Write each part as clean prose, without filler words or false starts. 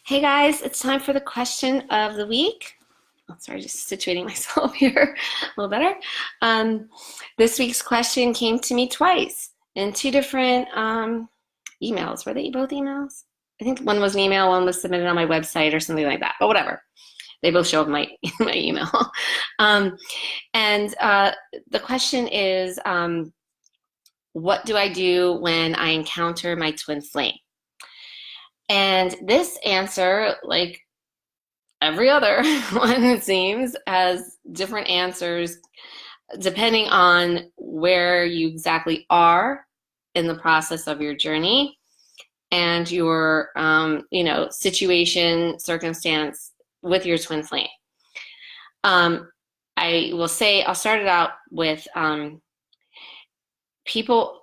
Hey guys, it's time for the question of the week. Oh, sorry, just situating myself here a little better. Um, this week's question came to me twice in two different emails. Were they both emails? I think one was an email, one was submitted on my website or something like that, but whatever. They both show up in my email. Um, and the question is, what do I do when I encounter my twin flame? And this answer, like every other one, it seems, has different answers depending on where you exactly are in the process of your journey and your, situation, circumstance with your twin flame. I will say, I'll start it out with some people,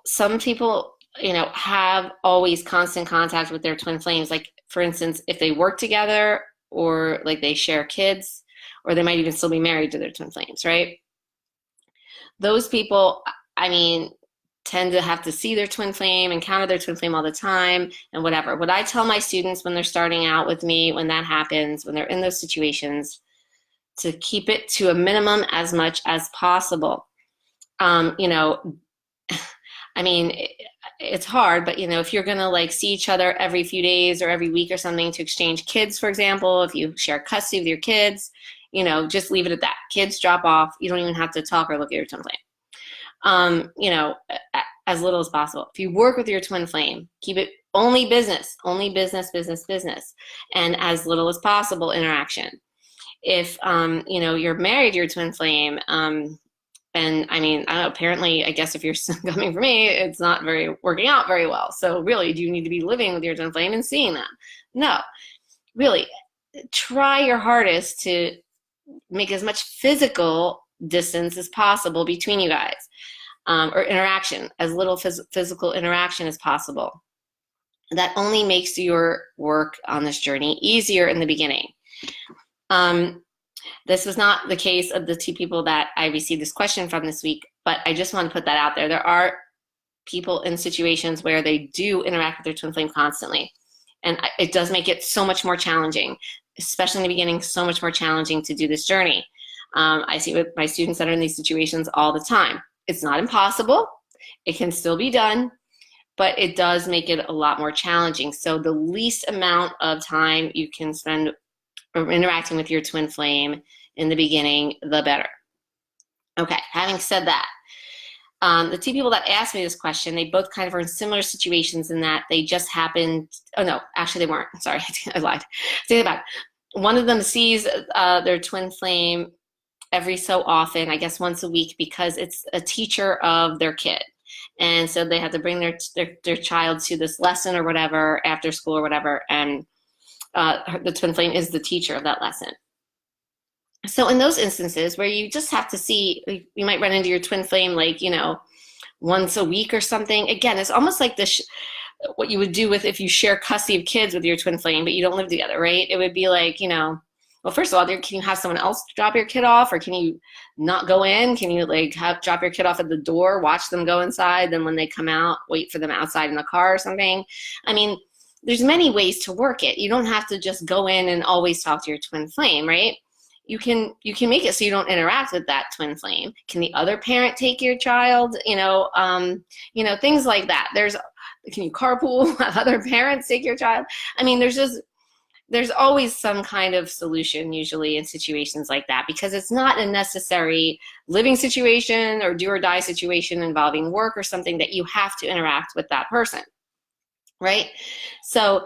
have always constant contact with their twin flames. Like, for instance, if they work together or like they share kids, or they might even still be married to their twin flames, right? Those people, I mean, tend to have to see their twin flame, encounter their twin flame all the time, and whatever. What I tell my students when they're starting out with me, when that happens, when they're in those situations, to keep it to a minimum as much as possible. Um, you know, I mean, it's hard, but if you're gonna like see each other every few days or every week or something to exchange kids, for example, if you share custody with your kids, just leave it at that. Kids drop off. You don't even have to talk or look at your twin flame. As little as possible. If you work with your twin flame, keep it only business, business, and as little as possible interaction. If you're married to your twin flame, and I mean, I don't know, apparently, I guess if you're coming from me, it's not working out very well. So really, do you need to be living with your twin flame and seeing them? No, really, try your hardest to make as much physical distance as possible between you guys, or interaction, as little physical interaction as possible. That only makes your work on this journey easier in the beginning. This was not the case of the two people that I received this question from this week, but I just want to put that out there. There are people in situations where they do interact with their twin flame constantly, and it does make it so much more challenging, especially in the beginning, so much more challenging to do this journey. I see with my students that are in these situations all the time. It's not impossible. It can still be done, but it does make it a lot more challenging. So the least amount of time you can spend interacting with your twin flame in the beginning, the better. Okay, having said that, the two people that asked me this question, they both kind of were in similar situations in that they just happened, oh no, actually they weren't, sorry, I lied. Think about it. One of them sees their twin flame every so often, I guess once a week, because it's a teacher of their kid. And so they have to bring their child to this lesson or whatever, after school or whatever, and the twin flame is the teacher of that lesson. So in those instances where you just have to see, you might run into your twin flame like, once a week or something. Again, it's almost like what you would do with if you share custody of kids with your twin flame, but you don't live together, right? It would be like, well, first of all, can you have someone else drop your kid off, or can you not go in? Can you drop your kid off at the door, watch them go inside, then when they come out, wait for them outside in the car or something? I mean, there's many ways to work it. You don't have to just go in and always talk to your twin flame, right? You can make it so you don't interact with that twin flame. Can the other parent take your child? Things like that. Can you carpool? Have other parents take your child? I mean, there's always some kind of solution usually in situations like that, because it's not a necessary living situation or do or die situation involving work or something that you have to interact with that person, right? So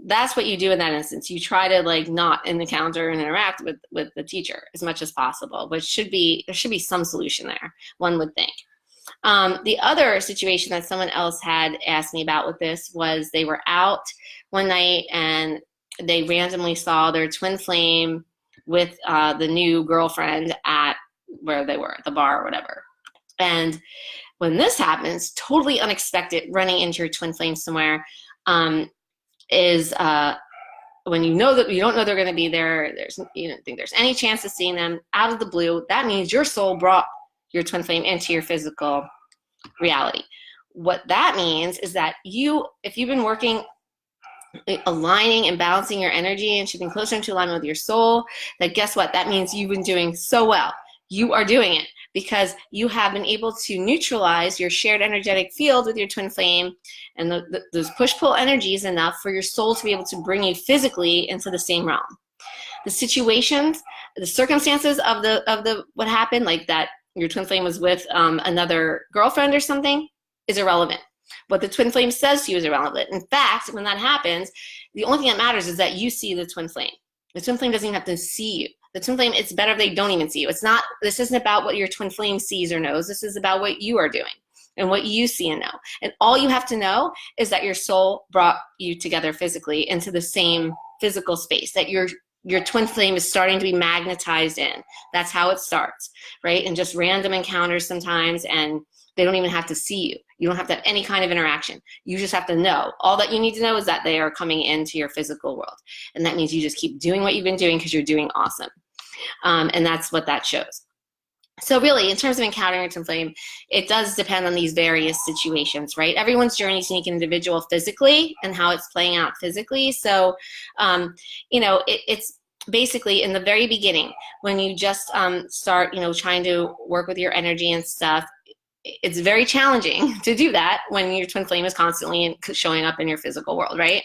that's what you do in that instance. You try to not encounter and interact with the teacher as much as possible, but there should be some solution there, one would think. The other situation that someone else had asked me about with this was they were out one night and they randomly saw their twin flame with the new girlfriend at where they were, at the bar or whatever. And when this happens, totally unexpected, running into your twin flame somewhere, is when you don't know they're going to be there, you don't think there's any chance of seeing them out of the blue. That means your soul brought your twin flame into your physical reality. What that means is that if you've been working aligning and balancing your energy and shifting closer into alignment with your soul, that guess what? That means you've been doing so well. You are doing it because you have been able to neutralize your shared energetic field with your twin flame, and those push-pull energies enough for your soul to be able to bring you physically into the same realm. The situations, the circumstances of the what happened, like that your twin flame was with another girlfriend or something, is irrelevant. What the twin flame says to you is irrelevant. In fact, when that happens, the only thing that matters is that you see the twin flame. The twin flame doesn't even have to see you. The twin flame, it's better if they don't even see you. This isn't about what your twin flame sees or knows. This is about what you are doing and what you see and know. And all you have to know is that your soul brought you together physically into the same physical space, that your twin flame is starting to be magnetized in. That's how it starts, right? And just random encounters sometimes, and they don't even have to see you. You don't have to have any kind of interaction. You just have to know. All that you need to know is that they are coming into your physical world. And that means you just keep doing what you've been doing because you're doing awesome. And that's what that shows. So really, in terms of encountering a twin flame, it does depend on these various situations, right? Everyone's journey is unique and individual physically and how it's playing out physically. So, it's basically in the very beginning when you just start, trying to work with your energy and stuff. It's very challenging to do that when your twin flame is constantly showing up in your physical world, right?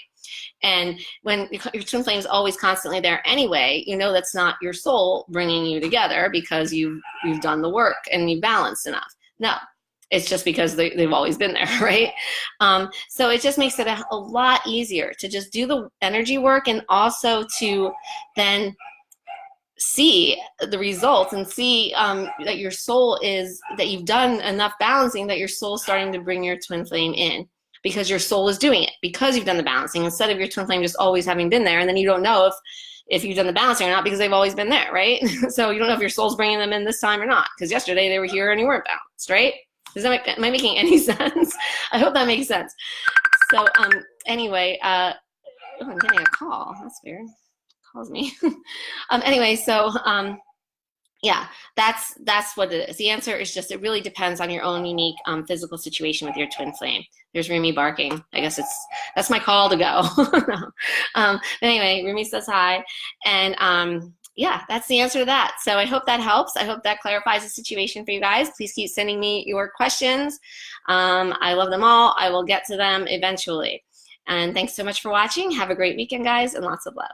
And when your twin flame is always constantly there anyway, that's not your soul bringing you together because you've done the work and you've balanced enough. No, it's just because they've always been there, right? So it just makes it a lot easier to just do the energy work and also to then see the results and see that your soul that you've done enough balancing that your soul's starting to bring your twin flame in, because your soul is doing it because you've done the balancing, instead of your twin flame just always having been there, and then you don't know if you've done the balancing or not because they've always been there, right? So you don't know if your soul's bringing them in this time or not, because yesterday they were here and you weren't balanced, right? Am I making any sense? I hope that makes sense. So anyway, I'm getting a call. That's weird. Calls me. Anyway, so yeah, that's what it is. The answer is just, it really depends on your own unique physical situation with your twin flame. There's Rumi barking. I guess that's my call to go. Anyway, Rumi says hi, and yeah, that's the answer to that. So I hope that helps. I hope that clarifies the situation for you guys. Please keep sending me your questions. I love them all. I will get to them eventually. And thanks so much for watching. Have a great weekend, guys, and lots of love.